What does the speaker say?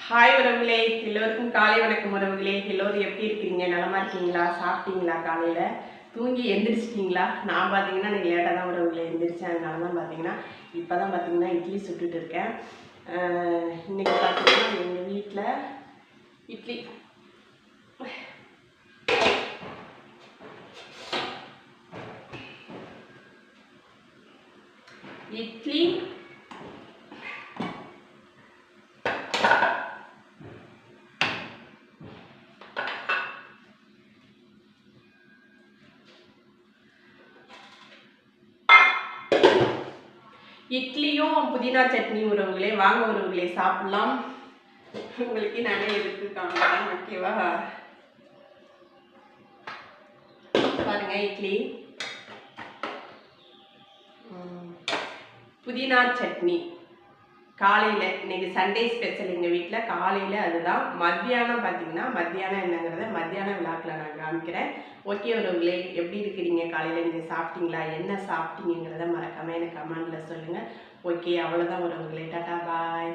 Hi உறவுகளே, எல்லோருக்கும் காலை வணக்கம் உறவுகளே. எல்லோரும் எப்படி இருக்கீங்க? நலமா இருக்கீங்களா? சாப்பிட்டீங்களா? காலையில் தூங்கி எந்திரிச்சிட்டிங்களா? நான் பார்த்தீங்கன்னா எனக்கு லேட்டாக தான் உறவுகளே எந்திரிச்சேன். அதனால தான் பார்த்தீங்கன்னா இப்போ தான் பார்த்தீங்கன்னா இட்லி சுட்டுட்டு இருக்கேன். இன்றைக்கி பார்த்தீங்கன்னா எங்கள் வீட்டில் இட்லி இட்லி இட்லியும் புதினா சட்னி உறவுகளே. வாங்க உறவுகளே சாப்பிடலாம். உங்களுக்கு நானே எடுத்து காமிக்கிறேன். ஓகேவா? பாருங்க, இட்லி புதினா சட்னி காலையில். இன்னைக்கு சண்டே ஸ்பெஷல் எங்கள் வீட்டில். காலையில் அதுதான். மத்தியானம் பார்த்தீங்கன்னா மத்தியானம் என்னங்கிறத மத்தியானம் விழாக்கில் நான் காமிக்கிறேன். ஓகே உறவுகளே, எப்படி இருக்கிறீங்க? காலையில் நீங்கள் சாப்பிட்டீங்களா? என்ன சாப்பிட்டீங்கிறத மறக்காமல் எனக்கு கமெண்டில் சொல்லுங்கள். ஓகே, அவ்வளோதான் உறவுகளே. டாடா பாய்.